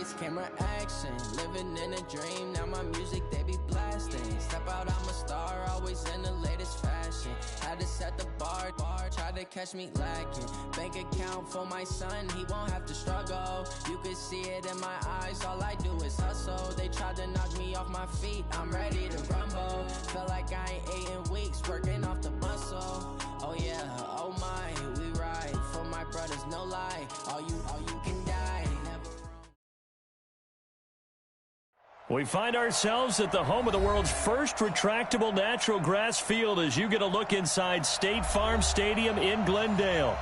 lights, camera action. Living in a dream, now my music they be blasting. Step out, I'm a star, always in the latest fashion. Had to set the bar, try to catch me lacking. Bank account for my son, he won't have to struggle. You can see it in my eyes, all I do is hustle. They tried to knock me off my feet, I'm ready to rumble. Feel like I ain't ate in weeks, working off the muscle. Oh yeah, oh my, we ride for my brothers, no lie. All you can die. We find ourselves at the home of the world's first retractable natural grass field as you get a look inside State Farm Stadium in Glendale.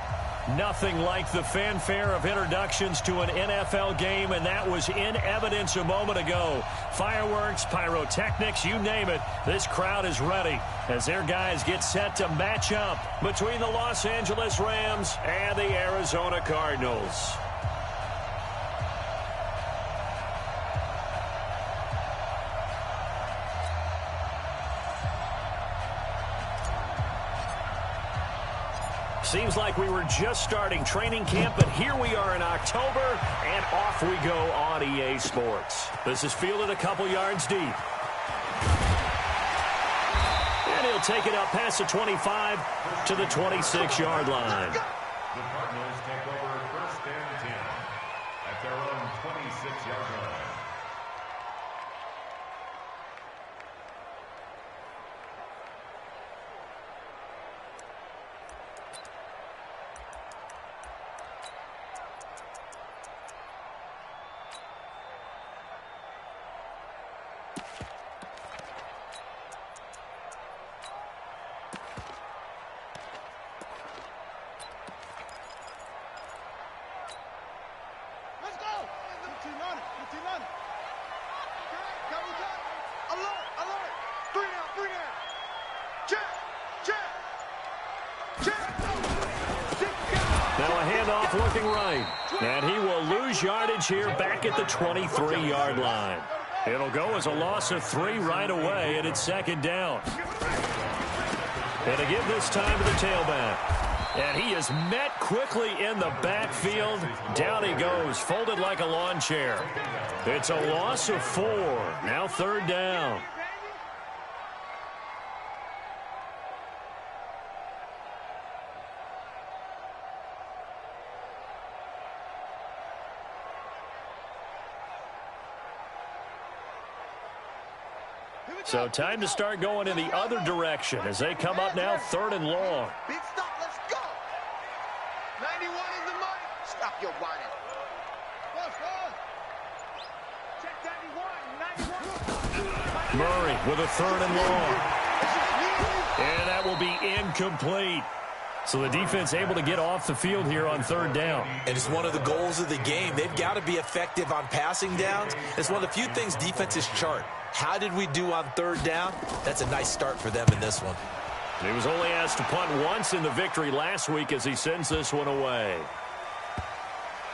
Nothing like the fanfare of introductions to an NFL game, and that was in evidence a moment ago. Fireworks, pyrotechnics, you name it, this crowd is ready as their guys get set to match up between the Los Angeles Rams and the Arizona Cardinals. Seems like we were just starting training camp, but here we are in October, and off we go on EA Sports. This is fielded a couple yards deep. And he'll take it up past the 25 to the 26-yard line. The Cardinals take over 1st and 10 at their own 26-yard line. Looking right, and he will lose yardage here back at the 23-yard line. It'll go as a loss of 3 right away, and it's 2nd down. And to give this time to the tailback. And he is met quickly in the backfield. Down he goes, folded like a lawn chair. It's a loss of 4. Now 3rd down. So time to start going in the other direction as they come up now 3rd and long. Big stop, let's go. 91 in the money. Stop your whining. Check 91. Murray with a 3rd and long. And that will be incomplete. So the defense able to get off the field here on 3rd down. And it's one of the goals of the game. They've got to be effective on passing downs. It's one of the few things defenses chart. How did we do on 3rd down? That's a nice start for them in this one. He was only asked to punt once in the victory last week as he sends this one away.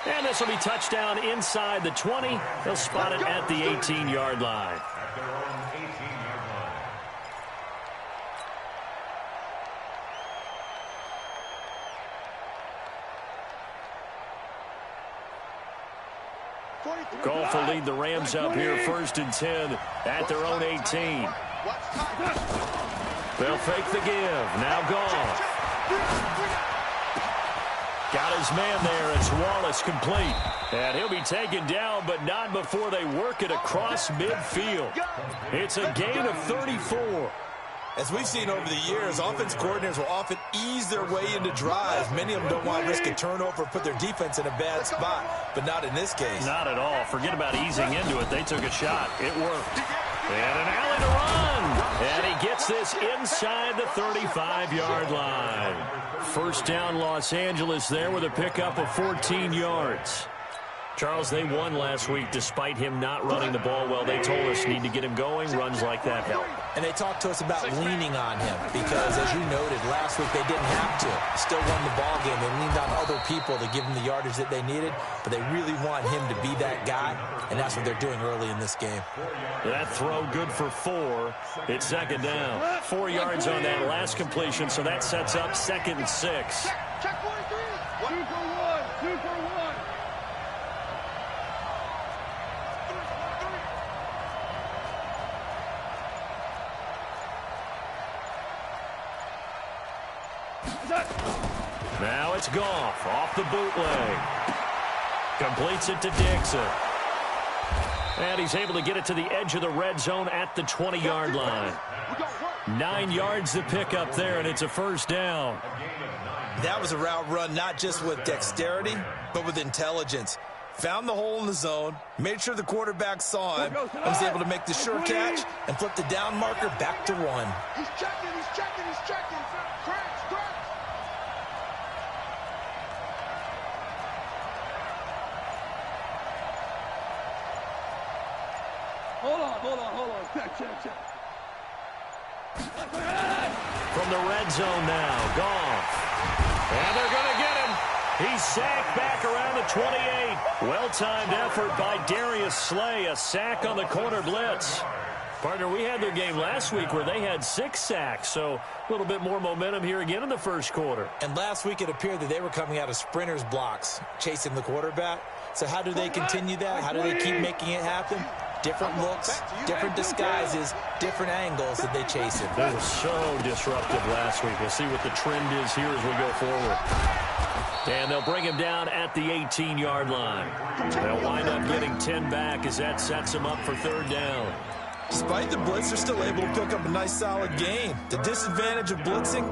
And this will be touchdown inside the 20. They'll spot it at the 18-yard line. At their own 18-yard line. Goff will lead the Rams up here 1st and 10 at their own 18. They'll fake the give. Now Goff. Got his man there. It's Wallace complete. And he'll be taken down, but not before they work it across midfield. It's a gain of 34. As we've seen over the years, offense coordinators will often ease their way into drives. Many of them don't want to risk a turnover or put their defense in a bad spot, but not in this case. Not at all. Forget about easing into it. They took a shot. It worked. And an alley to run. And he gets this inside the 35-yard line. 1st down Los Angeles there with a pickup of 14 yards. Charles, they won last week despite him not running the ball well. They told us need to get him going. Runs like that help. And they talked to us about leaning on him because, as you noted, last week they didn't have to. Still won the ball game. They leaned on other people to give them the yardage that they needed, but they really want him to be that guy, and that's what they're doing early in this game. That throw good for 4. It's 2nd down. 4 yards on that last completion, so that sets up 2nd and 6. Check 43. 2 for 1. 2 for 1. Now it's Goff off the bootleg. Completes it to Dixon. And he's able to get it to the edge of the red zone at the 20-yard line. 9 yards to pick up there, and it's a first down. That was a route run not just with dexterity, but with intelligence. Found the hole in the zone, made sure the quarterback saw him, and was able to make the sure catch and flip the down marker back to 1. He's checking, he's checking, he's checking. Cracks, cracks. Hold on. Check. From the red zone now, Goff. And they're going to get him. He's sacked back around the 28. Well-timed effort by Darius Slay. A sack on the corner blitz. Partner, we had their game last week where they had 6 sacks, so a little bit more momentum here again in the first quarter. And last week it appeared that they were coming out of sprinters blocks, chasing the quarterback. So how do they continue that? How do they keep making it happen? Different looks, different disguises, different angles that they chase him. They were so disruptive last week. We'll see what the trend is here as we go forward. And they'll bring him down at the 18-yard line. They'll wind up getting 10 back as that sets them up for third down. Despite the blitz, they're still able to pick up a nice, solid gain. The disadvantage of blitzing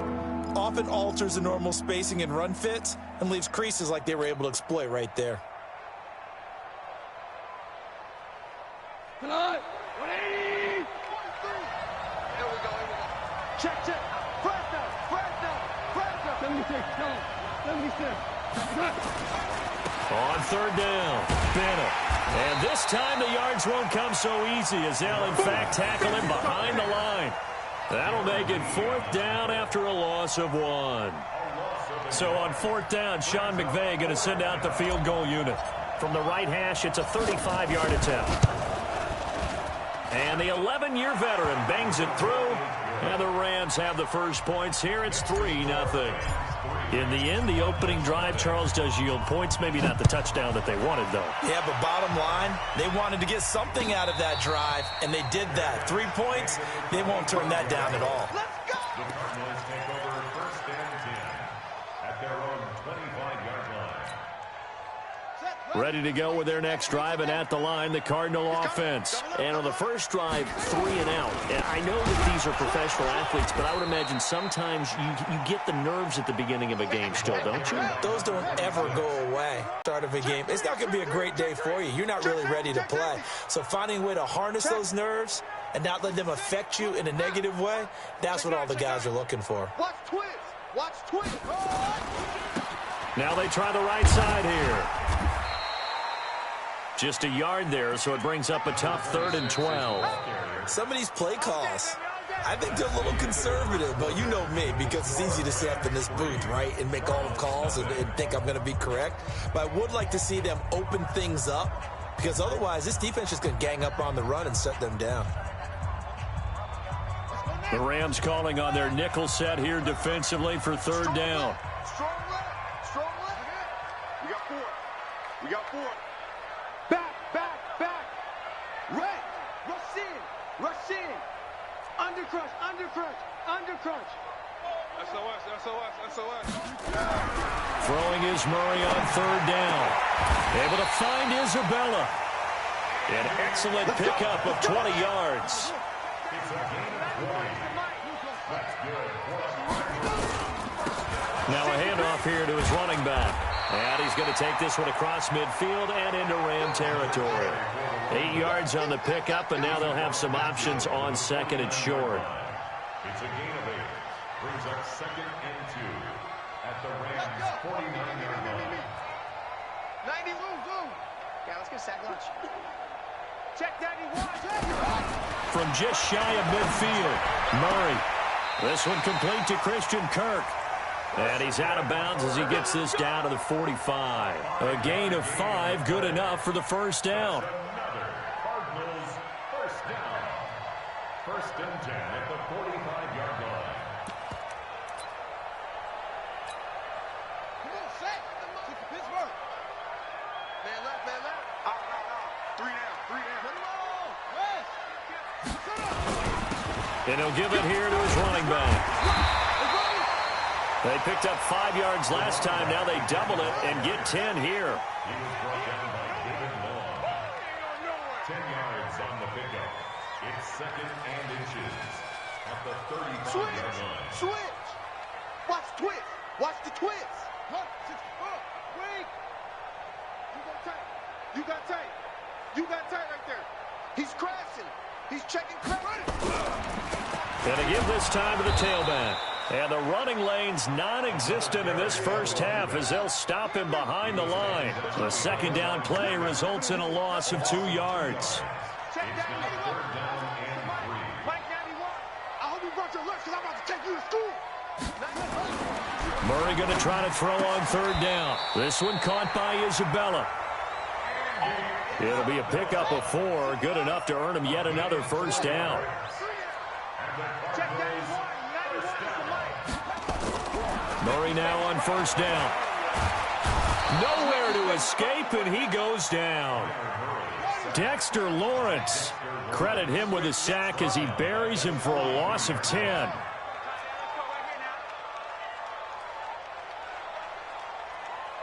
often alters the normal spacing and run fits and leaves creases like they were able to exploit right there. Tonight, 180. Here we go. Check. First down. 76, tell him. 76. On third down, Bennett. And this time the yards won't come so easy as they'll, in fact, tackle him behind the line. That'll make it fourth down after a loss of 1. So on fourth down, Sean McVay going to send out the field goal unit. From the right hash, it's a 35-yard attempt. And the 11-year veteran bangs it through. And the Rams have the first points here. It's 3-0. In the end, the opening drive, Charles, does yield points. Maybe not the touchdown that they wanted, though. Yeah, but bottom line, they wanted to get something out of that drive, and they did that. 3 points, they won't turn that down at all. Let's go. The Cardinals take over first and 10 at their own 25-yard line. Ready to go with their next drive, and at the line, the Cardinal offense. And on the first drive, 3 and out. And I know that these are professional athletes, but I would imagine sometimes you get the nerves at the beginning of a game still, don't you? Those don't ever go away. Start of a game, it's not going to be a great day for you. You're not really ready to play. So finding a way to harness those nerves and not let them affect you in a negative way, that's what all the guys are looking for. Watch twist. Watch twist. Now they try the right side here. Just a yard there, so it brings up a tough 3rd and 12. Some of these play calls, I think they're a little conservative, but you know me, because it's easy to sit up in this booth, right, and make all the calls and think I'm going to be correct. But I would like to see them open things up, because otherwise this defense is going to gang up on the run and shut them down. The Rams calling on their nickel set here defensively for 3rd down. Strong left. Strong left. We got 4. Back. Red. Rush in. Undercrush. SOS. Throwing is Murray on 3rd down. Able to find Isabella. An excellent pickup of 20 yards. Now a handoff here to his running back. And he's going to take this one across midfield and into Ram territory. 8 yards on the pickup, and now they'll have some options on 2nd and short. It's a gain of 8. Brings up 2nd and 2 at the Rams' 49-yard line. 90, zoom. Yeah, let's get sack lunch. Check 91. From just shy of midfield, Murray. This one complete to Christian Kirk. And he's out of bounds as he gets this down to the 45. A gain of 5, good enough for the first down. Another Cardinals first down. 1st and 10 at the 45-yard line. Come on, sack. Kick to Pittsburgh. Man left. Out. 3 down. Put him on. West. And he'll give it here to his running back. They picked up 5 yards last time. Now they double it and get 10 here. He was brought down by David Long. 10 yards on the pickup. It's 2nd and inches at the 35-yard line. Switch. Watch the twist. Watch the twist. Wait. You got tight. You got tight right there. He's crashing. He's checking credit. And to give this time to the tailback. And the running lane's non-existent in this first half as they'll stop him behind the line. The second down play results in a loss of 2 yards. Check down 91. Mike 91. I hope you brought your lunch because I'm about to take you to school. Murray going to try to throw on 3rd down. This one caught by Isabella. It'll be a pickup of 4, good enough to earn him yet another first down. Check down 91. Murray now on 1st down. Nowhere to escape, and he goes down. Dexter Lawrence. Credit him with a sack as he buries him for a loss of 10.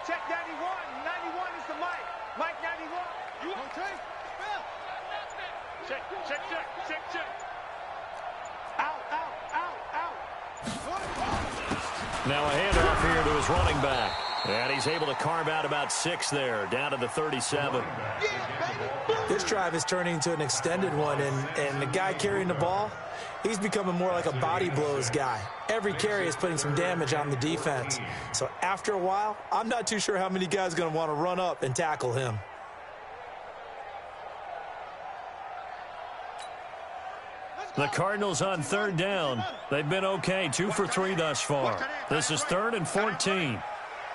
Check 91. 91 is the Mike. Mike 91. You okay? Check. Out. Now a handoff here to his running back. And he's able to carve out about 6 there, down to the 37. This drive is turning into an extended one, and the guy carrying the ball, he's becoming more like a body blows guy. Every carry is putting some damage on the defense. So after a while, I'm not too sure how many guys are going to want to run up and tackle him. The Cardinals on 3rd down. They've been okay, 2 for 3 thus far. This is 3rd and 14.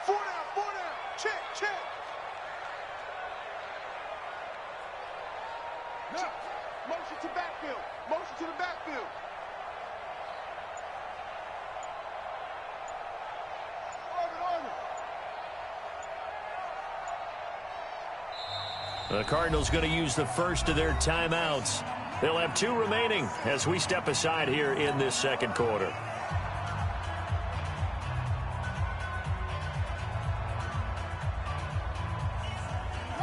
4 down. Check. Motion to backfield. Motion to the backfield. The Cardinals going to use the first of their timeouts. They'll have 2 remaining as we step aside here in this second quarter.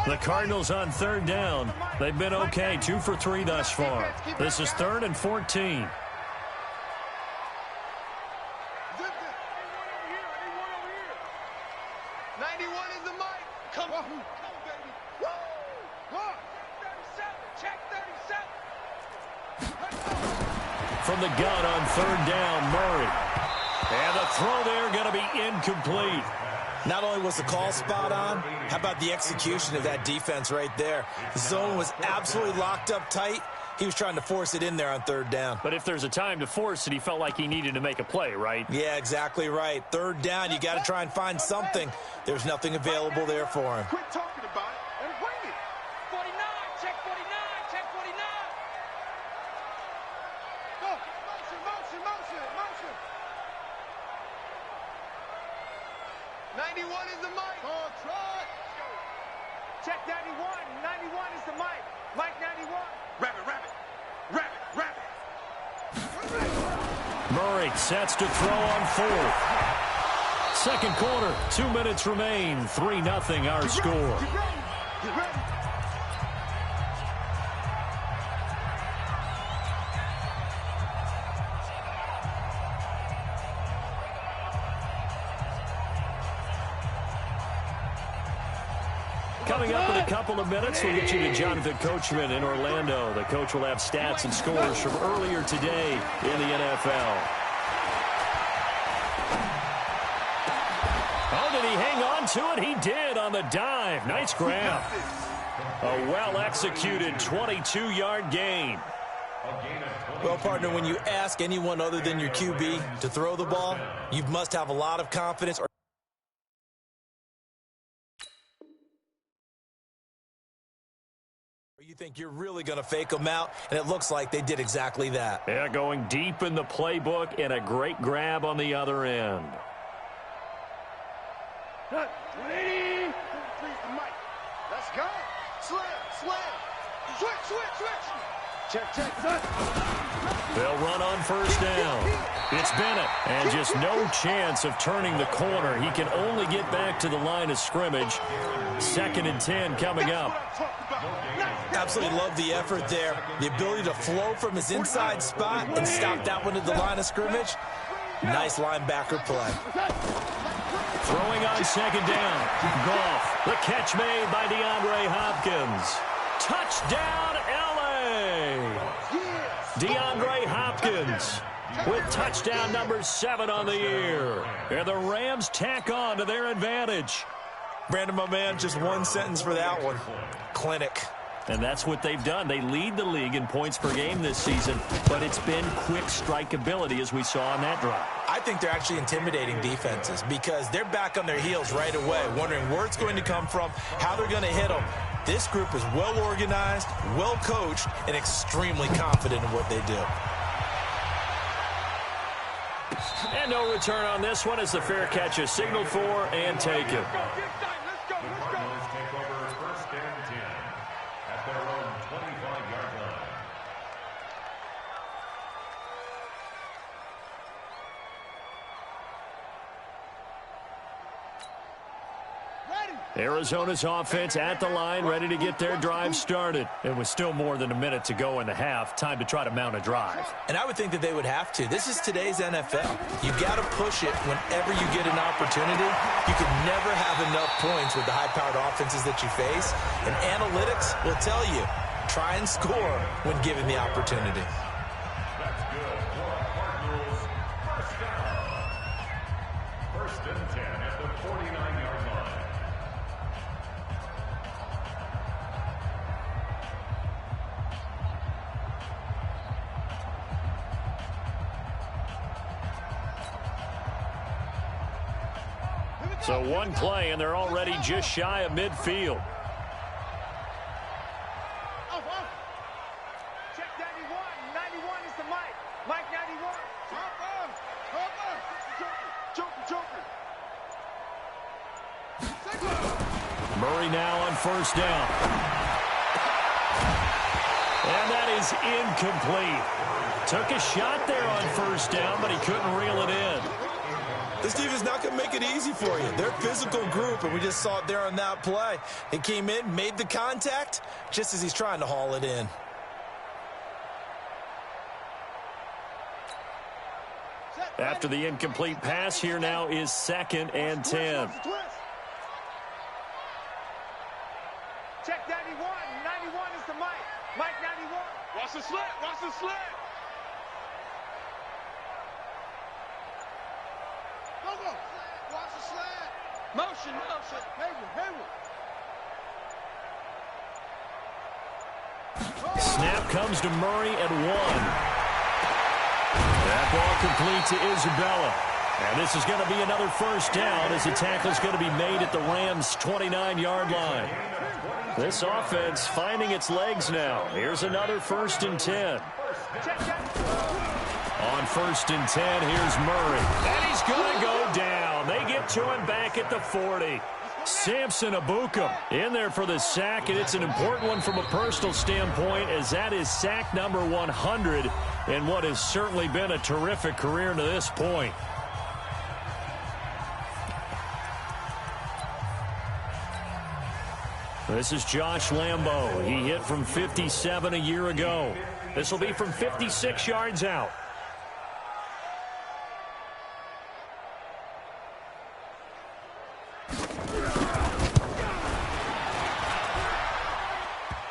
The Cardinals on 3rd down. They've been okay, 2 for 3 thus far. This is 3rd and 14. 91 is the mic. Come on, baby. Woo! Check 37. From the gun on 3rd down, Murray. And the throw there going to be incomplete. Not only was the call spot on, how about the execution of that defense right there? The zone was absolutely locked up tight. He was trying to force it in there on 3rd down. But if there's a time to force it, he felt like he needed to make a play, right? Yeah, exactly right. 3rd down, you got to try and find something. There's nothing available there for him. Quit talking about it and bring it. 49, check 49, check 49. Go, motion. 91 is the mic. Oh, try. Check 91. 91 is the mic. Mike 91. Rabbit. Murray sets to throw on 4th. Second quarter, 2 minutes remain. 3-0 our score. Get ready. Coming up in a couple of minutes, we'll get you to Jonathan Coachman in Orlando. The coach will have stats and scores from earlier today in the NFL. Oh, did he hang on to it? He did on the dive. Nice grab. A well-executed 22-yard gain. Well, partner, when you ask anyone other than your QB to throw the ball, you must have a lot of confidence. Or you think you're really going to fake them out, and it looks like they did exactly that. Yeah, going deep in the playbook and a great grab on the other end. 180. Let's go. Slam. Switch. They'll run on first down. It's Bennett, and just no chance of turning the corner. He can only get back to the line of scrimmage. 2nd and 10 coming up. Absolutely love the effort there. The ability to flow from his inside spot and stop that one at the line of scrimmage. Nice linebacker play. Throwing on 2nd down. Goff. The catch made by DeAndre Hopkins. Touchdown, L.A. DeAndre Hopkins with touchdown number 7 on the year. And the Rams tack on to their advantage. Brandon, my man, just one sentence for that one. Clinic. And that's what they've done. They lead the league in points per game this season, but it's been quick strike ability as we saw on that drive. I think they're actually intimidating defenses because they're back on their heels right away, wondering where it's going to come from, how they're going to hit them. This group is well organized, well coached, and extremely confident in what they do. And no return on this one as the fair catch is signaled for and taken. Arizona's offense at the line, ready to get their drive started. It was still more than a minute to go in the half. Time to try to mount a drive. And I would think that they would have to. This is today's NFL. You've got to push it whenever you get an opportunity. You can never have enough points with the high-powered offenses that you face. And analytics will tell you, try and score when given the opportunity. That's good. Cardinals, first down. 1st and 10 at the 49-yard line. So one play, and they're already just shy of midfield. Check 91. 91 is the Mike. Mike 91. Joker. Murray now on first down. And that is incomplete. Took a shot there on first down, but he couldn't reel it in. This team is not going to make it easy for you. They're a physical group, and we just saw it there on that play. He came in, made the contact, just as he's trying to haul it in. After the incomplete pass, here now is 2nd and 10. Check 91. 91 is the Mike. Mike 91. Watch the slant. Watch the slant. Motion. Hayward. Snap comes to Murray at 1. That ball complete to Isabella. And this is going to be another first down as the tackle is going to be made at the Rams' 29-yard line. This offense finding its legs now. Here's another 1st and 10. On 1st and 10, here's Murray. And he's going to go down. They get to him back at the 40. Samson Abukum in there for the sack, and it's an important one from a personal standpoint as that is sack number 100 in what has certainly been a terrific career to this point. This is Josh Lambo. He hit from 57 a year ago. This will be from 56 yards out.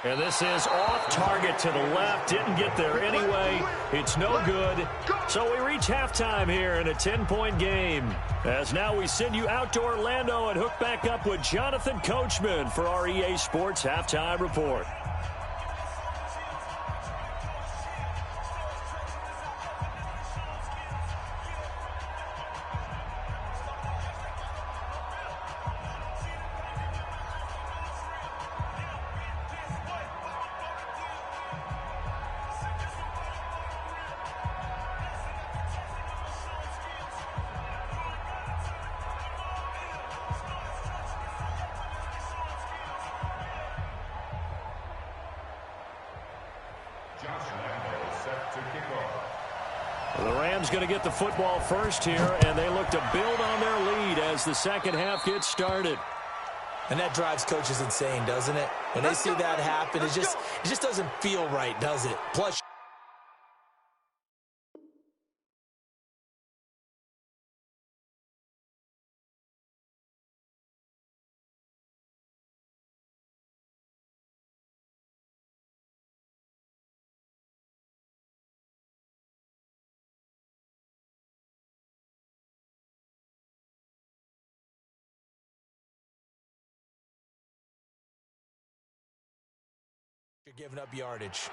And this is off target to the left. Didn't get there anyway. It's no good. So we reach halftime here in a 10-point game. As now we send you out to Orlando and hook back up with Jonathan Coachman for our EA Sports Halftime Report. The Rams going to get the football first here, and they look to build on their lead as the second half gets started. And that drives coaches insane, doesn't it? When they see that happen, it just doesn't feel right, does it? Plus, you're giving up yardage.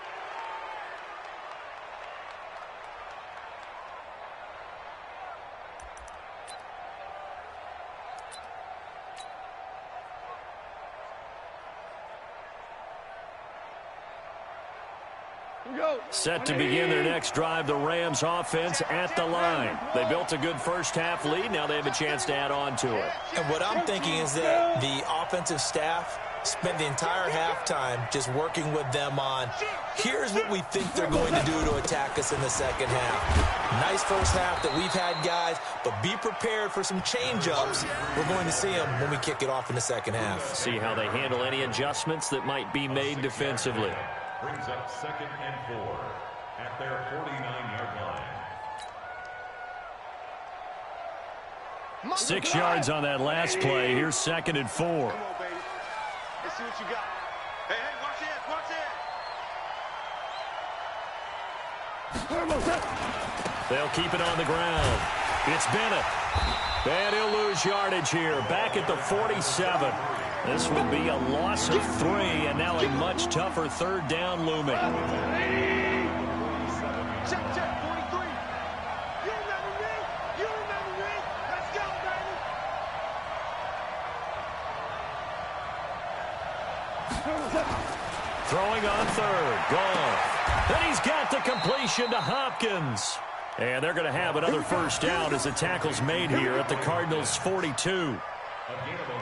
Set to begin their next drive, the Rams offense at the line. They built a good first half lead. Now they have a chance to add on to it. And what I'm thinking is that the offensive staff spent the entire halftime just working with them on, here's what we think they're going to do to attack us in the second half. Nice first half that we've had, guys, but be prepared for some change-ups. We're going to see them when we kick it off in the second half. See how they handle any adjustments that might be made defensively. Brings up 2nd and 4 at their 49-yard line. 6 yards on that last play. Here's 2nd and 4. Come on, baby. Let's see what you got. Hey, watch it. They'll keep it on the ground. It's Bennett. And he'll lose yardage here. Back at the 47. This will be a loss of 3, and now a much tougher third down looming. Check, 43. You remember me? You remember me? Let's go, baby. Throwing on third. Gone. Then he's got the completion to Hopkins. And they're going to have another first down as the tackle's made here at the Cardinals' 42.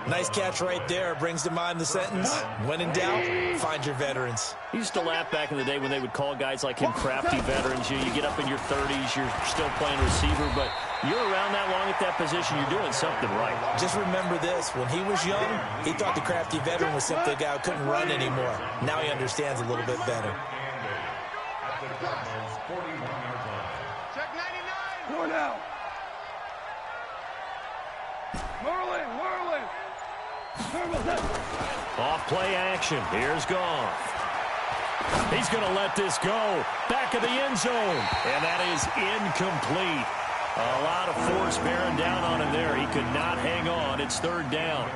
Nice catch right there. Brings to mind the sentence, when in doubt, find your veterans. I used to laugh back in the day when they would call guys like him crafty veterans. You get up in your 30s, you're still playing receiver, but you're around that long at that position, you're doing something right. Just remember this. When he was young, he thought the crafty veteran was simply a guy who couldn't run anymore. Now he understands a little bit better. Check 99. Four now. Merlin. Off play action. Here's Goff. He's going to let this go. Back of the end zone. And that is incomplete. A lot of force bearing down on him there. He could not hang on. It's third down.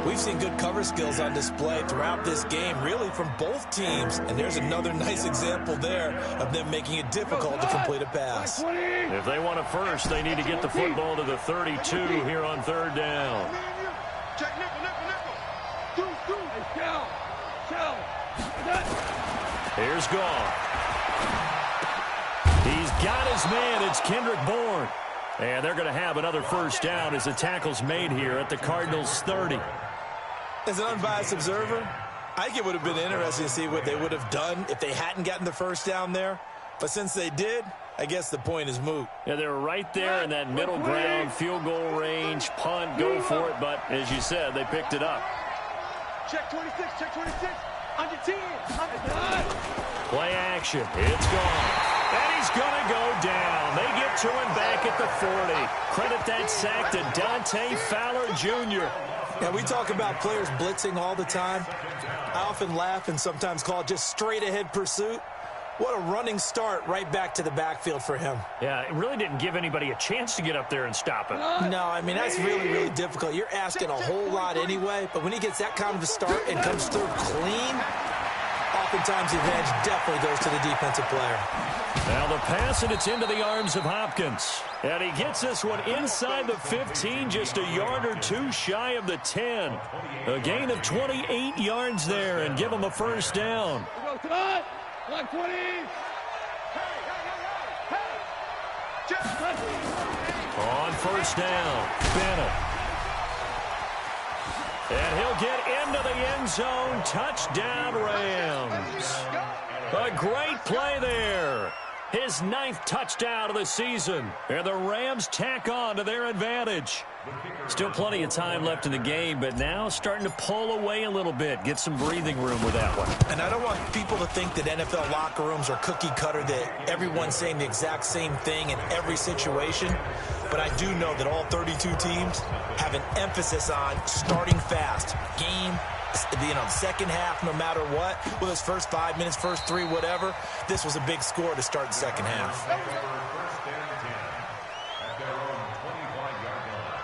We've seen good cover skills on display throughout this game, really from both teams. And there's another nice example there of them making it difficult to complete a pass. If they want a first, they need to get the football to the 32 here on third down. Check nickel. Here's Goff. He's got his man. It's Kendrick Bourne. And they're going to have another first down as the tackle's made here at the Cardinals' 30. As an unbiased observer, I think it would have been interesting to see what they would have done if they hadn't gotten the first down there. But since they did, I guess the point is moot. Yeah, they were right there in that middle ground, field goal range, punt, go for it. But as you said, they picked it up. Check 26. Under 10. Play action. It's gone. And he's going to go down. They get to him back at the 40. Credit that sack to Dante Fowler Jr. Now, we talk about players blitzing all the time. I often laugh and sometimes call it just straight-ahead pursuit. What a running start right back to the backfield for him. Yeah, it really didn't give anybody a chance to get up there and stop him. No, I mean, that's really difficult. You're asking a whole lot anyway, but when he gets that kind of a start and comes through clean, oftentimes the advantage definitely goes to the defensive player. Now the pass, and it's into the arms of Hopkins. And he gets this one inside the 15, just a yard or two shy of the 10. A gain of 28 yards there, and give him a first down. Like 20. On first down, Bennett. And he'll get into the end zone. Touchdown, Rams. A great play there. His 9th touchdown of the season. And the Rams tack on to their advantage. Still plenty of time left in the game, but now starting to pull away a little bit. Get some breathing room with that one. And I don't want people to think that NFL locker rooms are cookie cutter, that everyone's saying the exact same thing in every situation. But I do know that all 32 teams have an emphasis on starting fast. Second half, no matter what, whether it's first 5 minutes, first 3, whatever, this was a big score to start the second half. First and 10 at their own 25-yard line.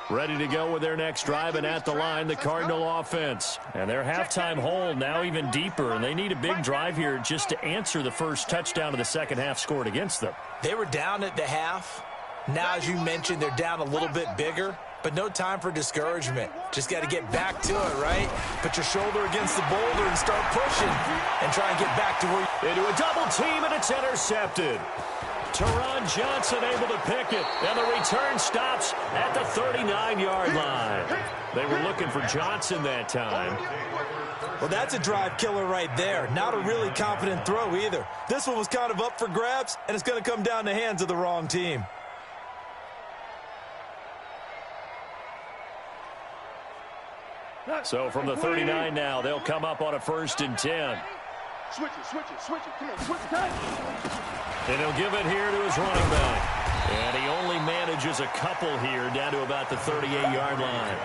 Ready to go with their next drive, and at the line, the Cardinal offense. And their halftime hole now even deeper, and they need a big drive here just to answer the first touchdown of the second half scored against them. They were down at the half. Now, as you mentioned, they're down a little bit bigger, but no time for discouragement. Just got to get back to it, right? Put your shoulder against the boulder and start pushing and try and get back to where you... Into a double team, and it's intercepted. Teron Johnson able to pick it, and the return stops at the 39-yard line. They were looking for Johnson that time. Well, that's a drive killer right there. Not a really confident throw either. This one was kind of up for grabs, and it's going to come down the hands of the wrong team. So from the 39 now, they'll come up on a 1st and 10. Switch it. Come on, switch it. And he'll give it here to his running back. And he only manages a couple here down to about the 38-yard line.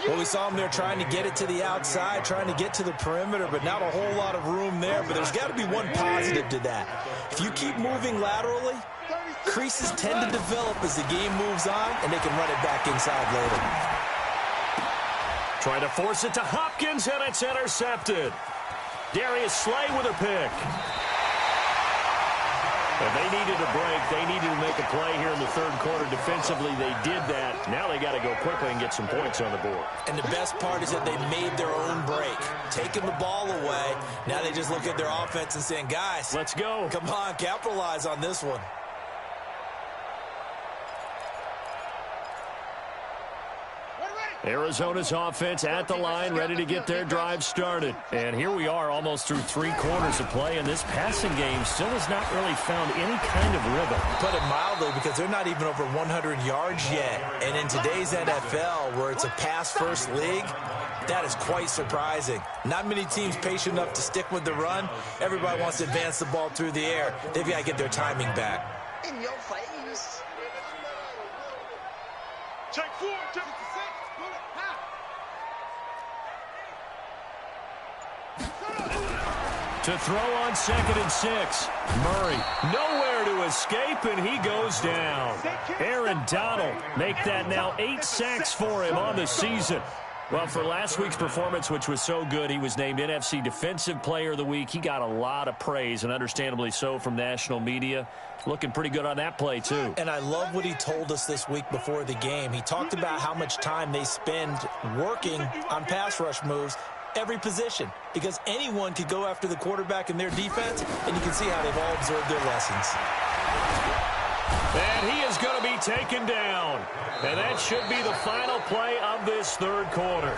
Well, we saw him there trying to get it to the outside, trying to get to the perimeter, but not a whole lot of room there. But there's got to be one positive to that. If you keep moving laterally, creases tend to develop as the game moves on, and they can run it back inside later. Trying to force it to Hopkins, and it's intercepted. Darius Slay with a pick. If they needed a break, they needed to make a play here in the third quarter. Defensively, they did that. Now they got to go quickly and get some points on the board. And the best part is that they made their own break, taking the ball away. Now they just look at their offense and saying, guys, let's go. Come on, capitalize on this one. Arizona's offense at the line, ready to get their drive started. And here we are almost through 3 quarters of play, and this passing game still has not really found any kind of rhythm. Put it mildly, because they're not even over 100 yards yet. And in today's NFL, where it's a pass-first league, that is quite surprising. Not many teams patient enough to stick with the run. Everybody wants to advance the ball through the air. They've got to get their timing back. In your face. Check 4, check 6. To throw on 2nd and 6. Murray nowhere to escape, and he goes down. Aaron Donald make that now 8 sacks for him on the season. Well, for last week's performance, which was so good, he was named NFC Defensive Player of the Week. He got a lot of praise, and understandably so, from national media. Looking pretty good on that play, too. And I love what he told us this week before the game. He talked about how much time they spend working on pass rush moves, every position, because anyone could go after the quarterback in their defense, and you can see how they've all observed their lessons. And he is going to be taken down. And that should be the final play of this third quarter.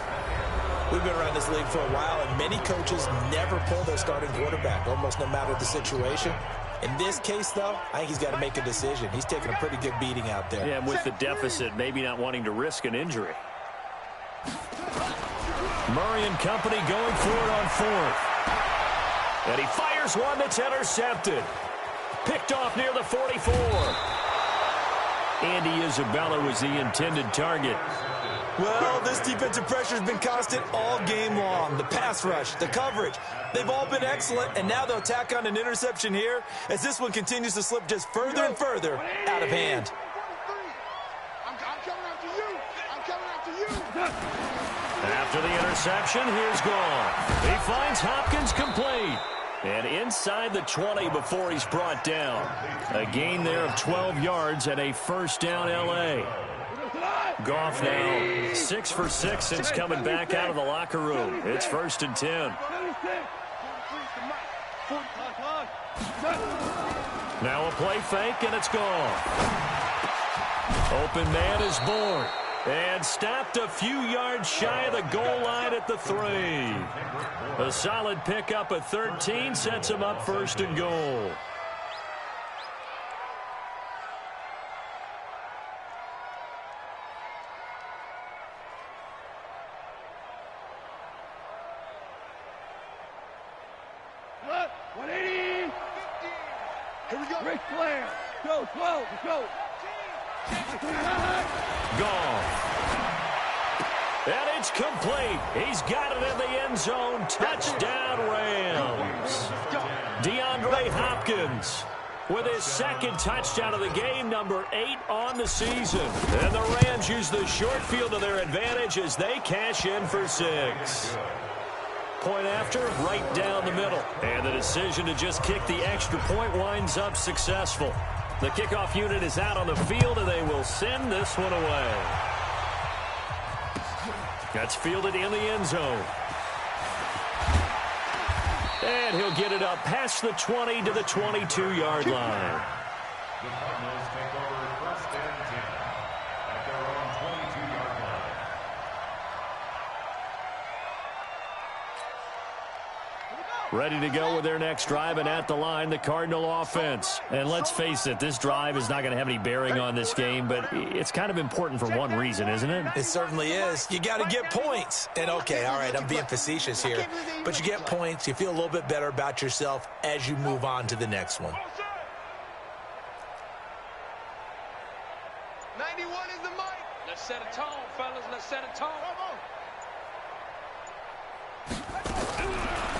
We've been around this league for a while, and many coaches never pull their starting quarterback, almost no matter the situation. In this case, though, I think he's got to make a decision. He's taking a pretty good beating out there. Yeah, with the deficit, maybe not wanting to risk an injury. Murray and company going for it on 4th. And he fires one that's intercepted. Picked off near the 44. Andy Isabella was the intended target. Well, this defensive pressure has been constant all game long. The pass rush, the coverage, they've all been excellent, and now they'll tack on an interception here as this one continues to slip just further and further out of hand. I'm coming after you. I'm coming after you. After the interception, here's Gall. He finds Hopkins complete. And inside the 20 before he's brought down. A gain there of 12 yards and a first down L.A. Goff now 6 for 6 since coming back out of the locker room. It's 1st and 10. Now a play fake, and it's gone. Open man is born. And stopped a few yards shy of the goal line at the 3. A solid pickup at 13 sets him up first and goal. What? 180. 50. Here we go. Ric Flair. Go, 12. Let's go. Gone. And it's complete. He's got it in the end zone. Touchdown, Rams. DeAndre Hopkins with his second touchdown of the game, number 8 on the season. And the Rams use the short field to their advantage as they cash in for 6. Point after, right down the middle. And the decision to just kick the extra point winds up successful. The kickoff unit is out on the field, and they will send this one away. That's fielded in the end zone. And he'll get it up past the 20 to the 22-yard line. The Cardinals take over first and 10 at their own 22-yard line. Ready to go with their next drive, and at the line, the Cardinal offense. And let's face it, this drive is not going to have any bearing on this game, but it's kind of important for one reason, isn't it? It certainly is. You got to get points. And, okay, all right, I'm being facetious here. But you get points. You feel a little bit better about yourself as you move on to the next one. 91 is the mic. Let's set a tone, fellas. Let's set a tone.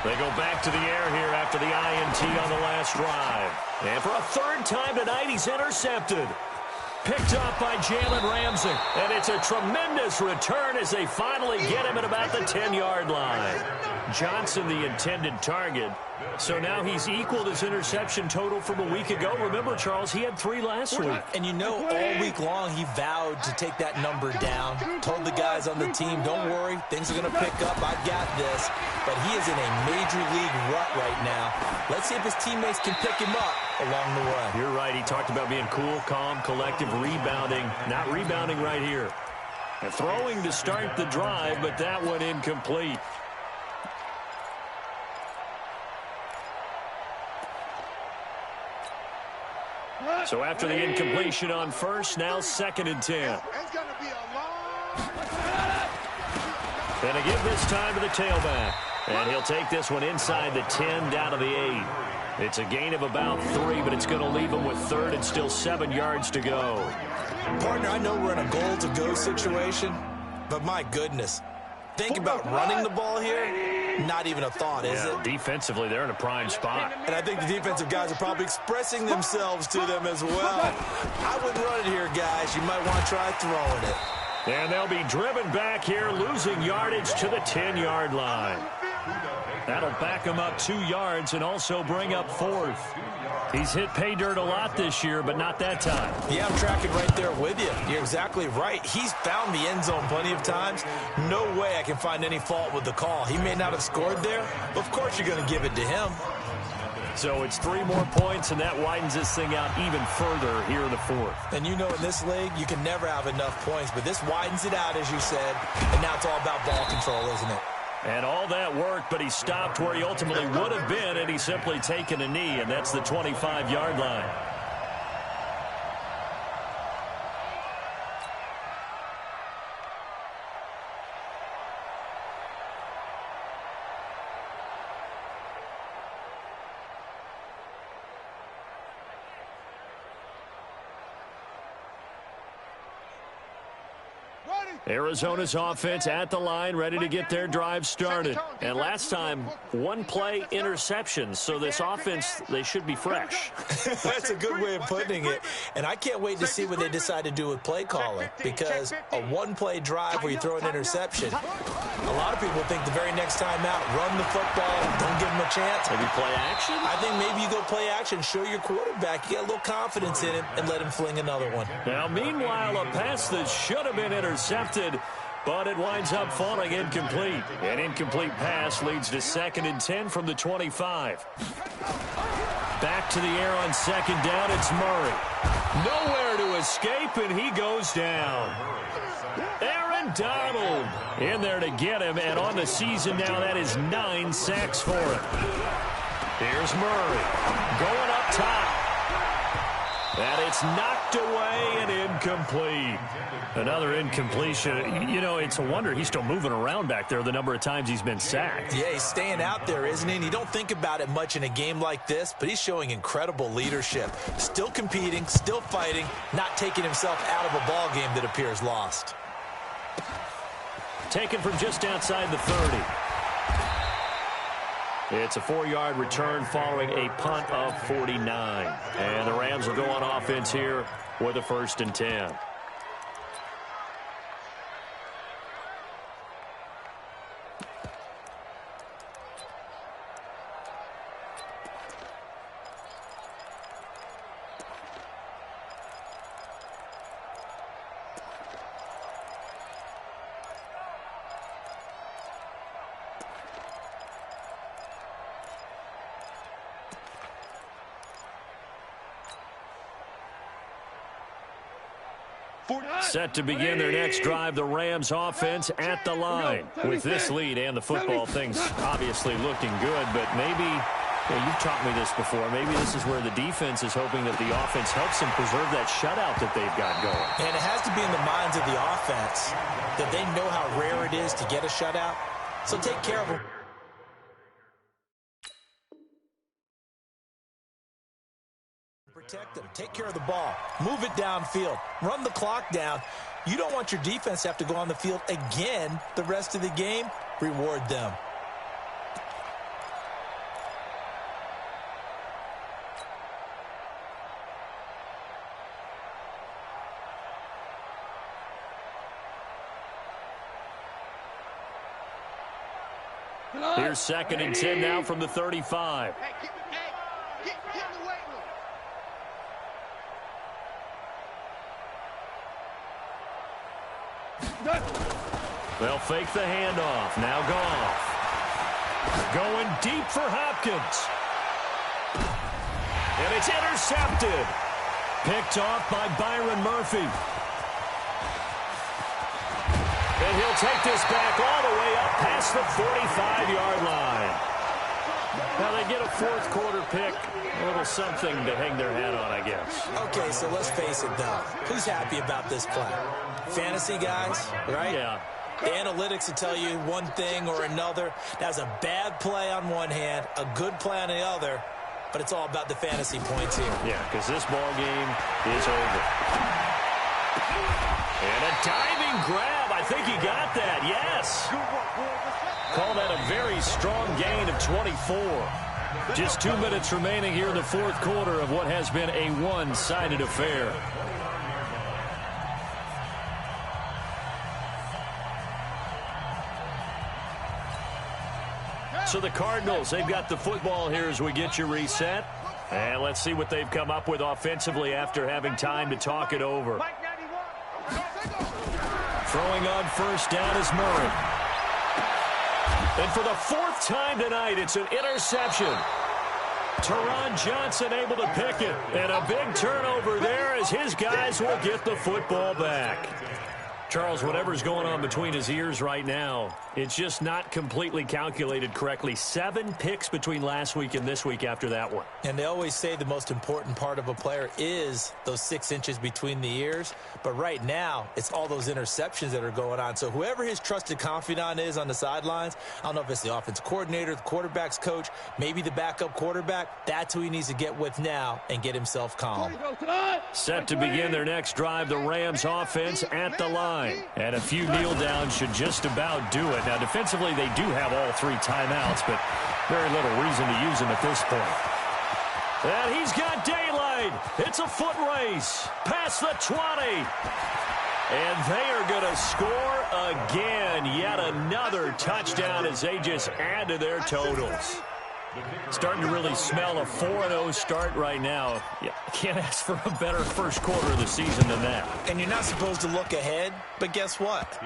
They go back to the air here after the INT on the last drive. And for a third time tonight, he's intercepted. Picked up by Jalen Ramsey. And it's a tremendous return as they finally get him at about the 10-yard line. Johnson, the intended target. So now he's equaled his interception total from a week ago. Remember, Charles, he had 3 last week. And you know, all week long, he vowed to take that number down. Told the guys on the team, don't worry, things are going to pick up. I got this. But he is in a major league rut right now. Let's see if his teammates can pick him up along the way. You're right. He talked about being cool, calm, collective, rebounding. Not rebounding right here. And throwing to start the drive, but that one incomplete. So after the incompletion on first, now 2nd and 10. It's going to be a long... And a give this time to the tailback. And he'll take this one inside the 10 down to the 8. It's a gain of about 3, but it's going to leave him with 3rd and still 7 yards to go. Partner, I know we're in a goal-to-go situation, but my goodness. Think about running the ball here. Not even a thought, is it? Defensively, they're in a prime spot. And I think the defensive guys are probably expressing themselves to them as well. I wouldn't run it here, guys. You might want to try throwing it. And they'll be driven back here, losing yardage to the 10-yard line. That'll back him up 2 yards and also bring up 4th. He's hit pay dirt a lot this year, but not that time. Yeah, I'm tracking right there with you. You're exactly right. He's found the end zone plenty of times. No way I can find any fault with the call. He may not have scored there, but of course you're going to give it to him. So it's 3 more points, and that widens this thing out even further here in the 4th. And you know in this league, you can never have enough points, but this widens it out, as you said, and now it's all about ball control, isn't it? And all that worked, but he stopped where he ultimately would have been, and he's simply taken a knee, and that's the 25-yard line. Arizona's offense at the line, ready to get their drive started. And last time, 1-play interception. So this offense, they should be fresh. That's a good way of putting it. And I can't wait to see what they decide to do with play calling. Because a 1-play drive where you throw an interception, a lot of people think the very next time out, run the football, don't give them a chance. Maybe play action? I think maybe you go play action, show your quarterback, you get a little confidence in him, and let him fling another one. Now, meanwhile, a pass that should have been intercepted, but it winds up falling incomplete. An incomplete pass leads to 2nd and 10 from the 25. Back to the air on second down. It's Murray. Nowhere to escape, and he goes down. Aaron Donald in there to get him, and on the season now, that is 9 sacks for him. Here's Murray going up top. And it's knocked away and incomplete. Another incompletion. You know, it's a wonder he's still moving around back there the number of times he's been sacked. Yeah, he's staying out there, isn't he? And you don't think about it much in a game like this, but he's showing incredible leadership. Still competing, still fighting, not taking himself out of a ball game that appears lost. Taken from just outside the 30. It's a 4-yard return following a punt of 49. And the Rams will go on offense here with a 1st and 10. Set to begin their next drive, the Rams offense at the line. With this lead and the football, things obviously looking good, but maybe, you've taught me this before, maybe this is where the defense is hoping that the offense helps them preserve that shutout that they've got going. And it has to be in the minds of the offense that they know how rare it is to get a shutout, so take care of them. Protect them. Take care of the ball. Move it downfield. Run the clock down. You don't want your defense to have to go on the field again the rest of the game. Reward them. Here's 2nd and 10 now from the 35. Get in the weight room. They'll fake the handoff. Now Goff. Going deep for Hopkins. And it's intercepted. Picked off by Byron Murphy. And he'll take this back all the way up past the 45-yard line. Now they get a 4th quarter pick. A little something to hang their hat on, I guess. Okay, so let's face it, though. Who's happy about this play? Fantasy guys, right? Yeah. The analytics will tell you one thing or another. That's a bad play on one hand, a good play on the other, but it's all about the fantasy points here. Yeah, because this ball game is over. And a diving grab. I think he got that. Yes. Call that a very strong gain of 24. Just 2 minutes remaining here in the 4th quarter of what has been a one-sided affair. So the Cardinals, they've got the football here as we get you reset. And let's see what they've come up with offensively after having time to talk it over. Throwing on 1st down is Murray. And for the 4th time tonight, it's an interception. Teron Johnson able to pick it. And a big turnover there as his guys will get the football back. Charles, whatever's going on between his ears right now, it's just not completely calculated correctly. 7 picks between last week and this week after that one. And they always say the most important part of a player is those 6 inches between the ears. But right now, it's all those interceptions that are going on. So whoever his trusted confidant is on the sidelines, I don't know if it's the offensive coordinator, the quarterback's coach, maybe the backup quarterback, that's who he needs to get with now and get himself calm. Set to begin their next drive, the Rams offense at the line. And a few kneel downs should just about do it. Now, defensively, they do have all 3 timeouts, but very little reason to use them at this point. And he's got daylight. It's a foot race past the 20. And they are going to score again. Yet another touchdown as they just add to their totals. Starting to really smell a 4-0 start right now. You can't ask for a better first quarter of the season than that. And you're not supposed to look ahead, but guess what?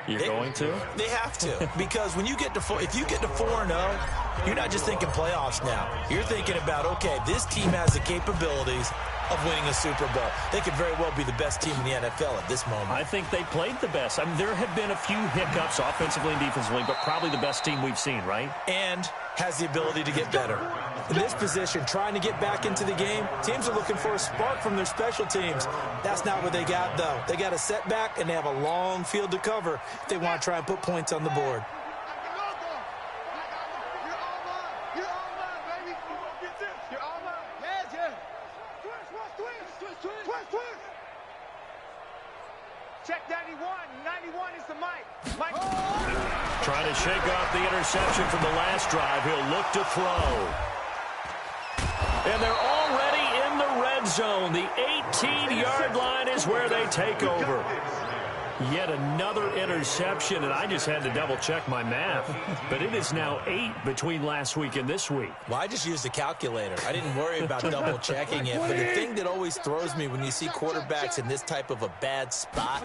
You're going to? They have to. Because when you get to if you get to 4-0, you're not just thinking playoffs now. You're thinking about, okay, this team has the capabilities of winning a Super Bowl. They could very well be the best team in the NFL at this moment. I think they played the best. I mean, there have been a few hiccups offensively and defensively, but probably the best team we've seen, right? And has the ability to get better. In this position, trying to get back into the game, teams are looking for a spark from their special teams. That's not what they got, though. They got a setback, and they have a long field to cover if they want to try and put points on the board. Check 91. 91 is the mic. Mike. Trying to shake off the interception from the last drive. He'll look to throw. And they're already in the red zone. The 18-yard line is where they take over. Yet another interception, and I just had to double-check my math. But it is now 8 between last week and this week. Well, I just used a calculator. I didn't worry about double-checking it. But the thing that always throws me when you see quarterbacks in this type of a bad spot,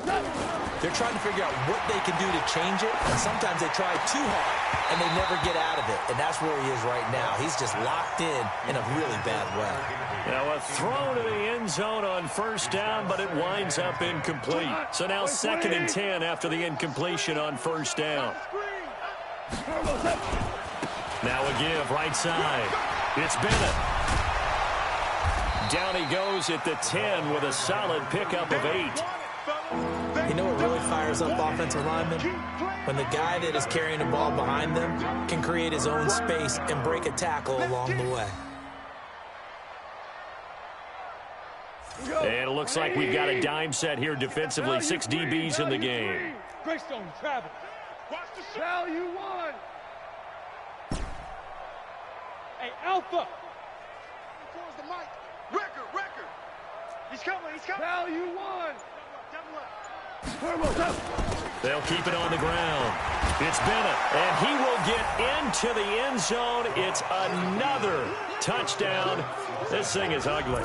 they're trying to figure out what they can do to change it. And sometimes they try too hard, and they never get out of it. And that's where he is right now. He's just locked in a really bad way. Now a throw to the end zone on first down, but it winds up incomplete. So now 2nd and 10 after the incompletion on first down. Now a give right side. It's Bennett. Down he goes at the 10 with a solid pickup of 8. You know what really fires up offensive linemen? When the guy that is carrying the ball behind them can create his own space and break a tackle along the way. And it looks like we've got a dime set here defensively. 6 DBs in the game. Greystone travel. Watch the value one. Hey, Alpha. Towards the mic. Record. He's coming. Value one. Double up. They'll keep it on the ground. It's Bennett, and he will get into the end zone. It's another touchdown. This thing is ugly.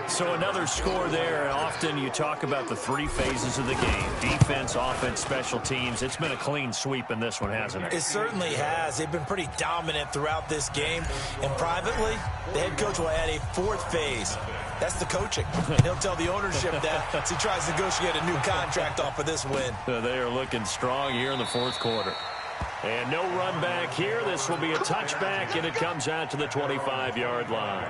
So another score there. Often you talk about the 3 phases of the game. Defense, offense, special teams. It's been a clean sweep in this one, hasn't it? It certainly has. They've been pretty dominant throughout this game. And privately, the head coach will add a 4th phase. That's the coaching. And he'll tell the ownership that as he tries to negotiate a new contract off of this win. They are looking strong here in the 4th quarter. And no run back here. This will be a touchback, and it comes out to the 25-yard line.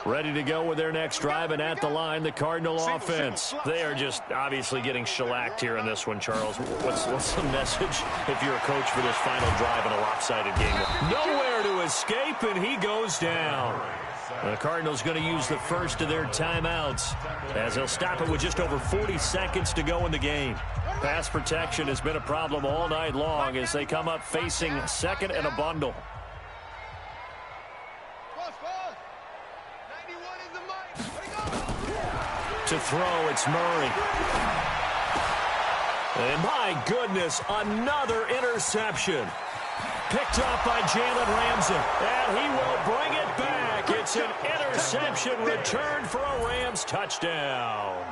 Ready to go with their next drive, and at the line, the Cardinal offense. They are just obviously getting shellacked here in this one, Charles. What's the message if you're a coach for this final drive in a lopsided game? Nowhere to escape, and he goes down. The Cardinals going to use the first of their timeouts as they'll stop it with just over 40 seconds to go in the game. Pass protection has been a problem all night long as they come up facing 2nd and a bundle. To throw, it's Murray. And my goodness, another interception. Picked up by Jalen Ramsey. And he will bring it back. It's an interception returned for a Rams touchdown.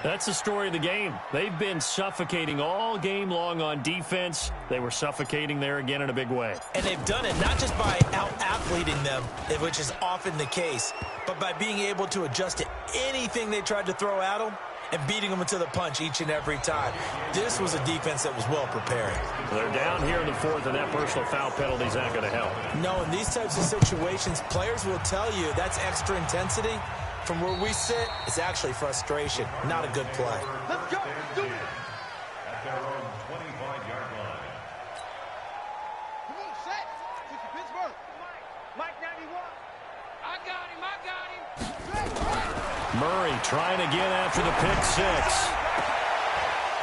That's the story of the game. They've been suffocating all game long on defense. They were suffocating there again in a big way. And they've done it not just by out-athleting them, which is often the case, but by being able to adjust to anything they tried to throw at them and beating them into the punch each and every time. This was a defense that was well prepared. They're down here in the 4th, and that personal foul penalty is not going to help. No, in these types of situations, players will tell you that's extra intensity. From where we sit, it's actually frustration, not a good play. Let's go. Do it. At their own 25-yard line. Come on, set. Pittsburgh. Mike 91. I got him. Murray trying again after the pick 6.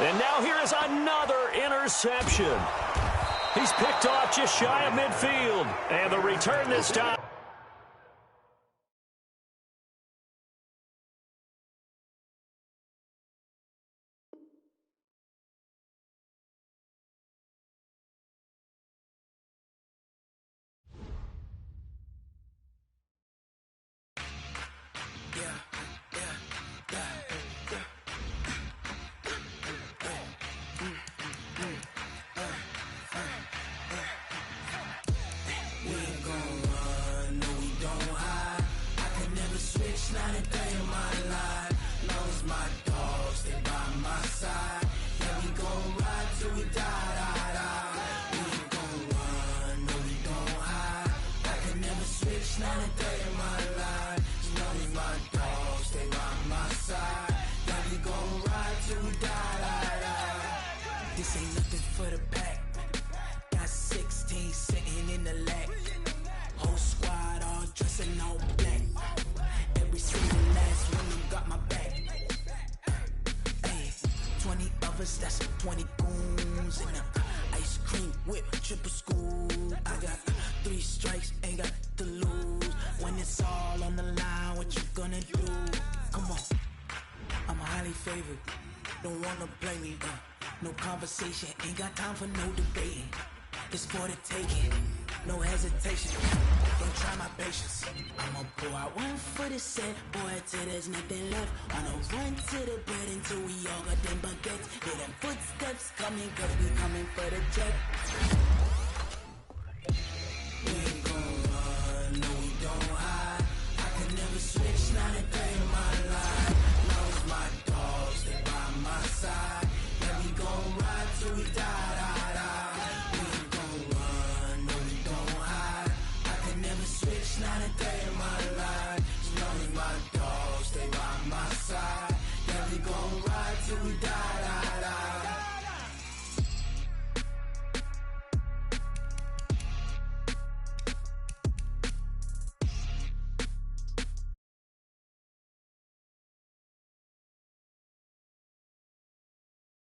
And now here is another interception. He's picked off just shy of midfield. And the return this time. 20 goons and ice cream whip, triple scoop. I got 3 strikes, ain't got to lose. When it's all on the line, what you gonna do? Come on, I'm highly favored. Don't wanna play me, no conversation, ain't got time for no debating. It's for the taking, no hesitation. Don't try my patience. I'ma pull out one for the set, boy, till there's nothing left. On a run to the bread until we all got them baguettes. Hear them footsteps coming, cause we coming for the check.